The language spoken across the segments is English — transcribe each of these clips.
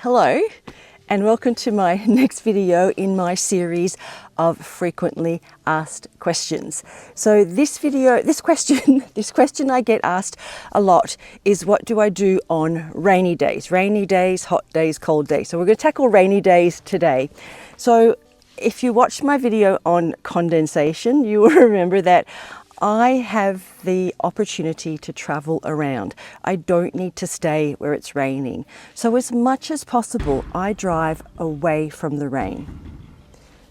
Hello and welcome to my next video in my series of frequently asked questions. So this question I get asked a lot is, what do I do on rainy days? Rainy days, hot days, cold days. So we're going to tackle rainy days today. So if you watched my video on condensation, you will remember that I have the opportunity to travel around. I don't need to stay where it's raining. So as much as possible, I drive away from the rain.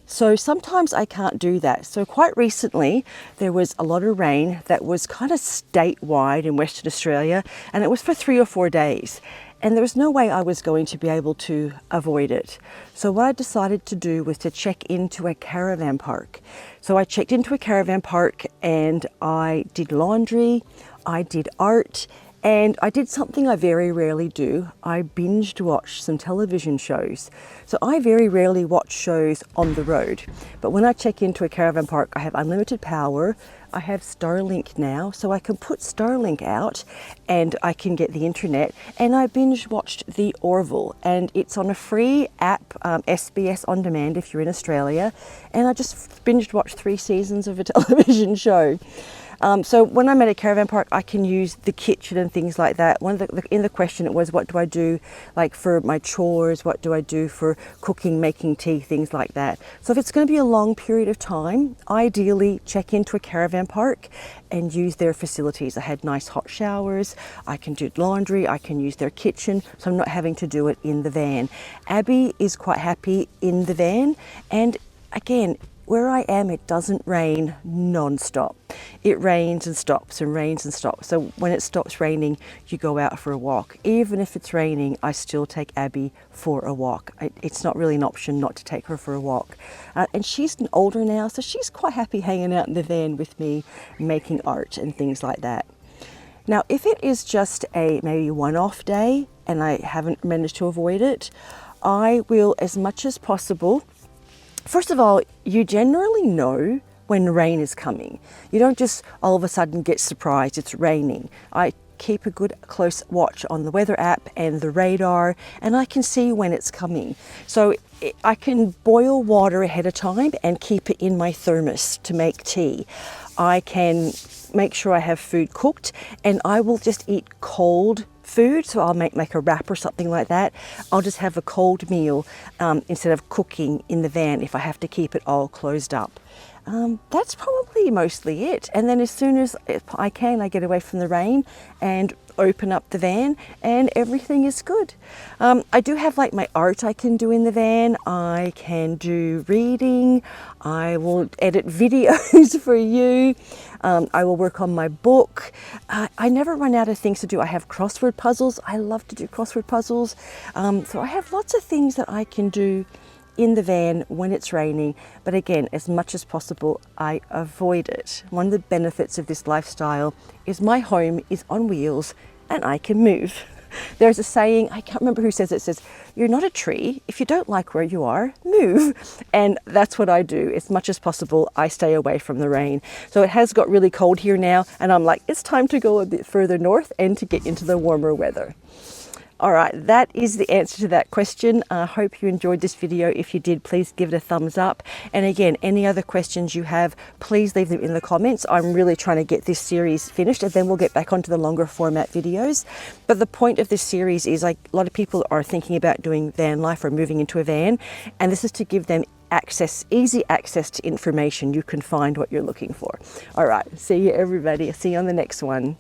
So sometimes I can't do that. So quite recently, there was a lot of rain that was kind of statewide in Western Australia, and it was for 3 or 4 days. And there was no way I was going to be able to avoid it. So what I decided to do was to check into a caravan park. So I checked into a caravan park and I did laundry, I did art, and I did something I very rarely do. I binged watched some television shows. So I very rarely watch shows on the road. But when I check into a caravan park, I have unlimited power. I have Starlink now, so I can put Starlink out and I can get the internet. And I binge watched The Orville, and it's on a free app, SBS On Demand if you're in Australia. And I just binge watched 3 seasons of a television show. So when I'm at a caravan park, I can use the kitchen and things like that. In the question it was, what do I do like for my chores? What do I do for cooking, making tea, things like that. So if it's going to be a long period of time, ideally check into a caravan park and use their facilities. I had nice hot showers, I can do laundry, I can use their kitchen, so I'm not having to do it in the van. Abby is quite happy in the van, and again, where I am, it doesn't rain non-stop. It rains and stops and rains and stops. So when it stops raining, you go out for a walk. Even if it's raining, I still take Abby for a walk. It's not really an option not to take her for a walk. And she's older now, so she's quite happy hanging out in the van with me, making art and things like that. Now, if it is just a maybe one-off day and I haven't managed to avoid it, I will, as much as possible. First of all, you generally know when rain is coming. You don't just all of a sudden get surprised it's raining. I keep a good close watch on the weather app and the radar, and I can see when it's coming. So I can boil water ahead of time and keep it in my thermos to make tea. I can make sure I have food cooked, and I will just eat cold food. So I'll make like a wrap or something like that. I'll just have a cold meal instead of cooking in the van if I have to keep it all closed up. That's probably mostly it. And then as soon as I can, I get away from the rain and open up the van and everything is good. I do have like my art I can do in the van. I can do reading. I will edit videos for you. I will work on my book. I never run out of things to do. I have crossword puzzles. I love to do crossword puzzles. So I have lots of things that I can do in the van when it's raining, but again, as much as possible, I avoid it. One of the benefits of this lifestyle is my home is on wheels and I can move. There's a saying, I can't remember who says it, says, you're not a tree. If you don't like where you are, move. And that's what I do. As much as possible, I stay away from the rain. So it has got really cold here now, and I'm like, it's time to go a bit further north and to get into the warmer weather. All right, that is the answer to that question. I hope you enjoyed this video. If you did, please give it a thumbs up. And again, any other questions you have, please leave them in the comments. I'm really trying to get this series finished, and then we'll get back onto the longer format videos. But the point of this series is, like, a lot of people are thinking about doing van life or moving into a van, and this is to give them easy access to information. You can find what you're looking for. All right, see you everybody. See you on the next one.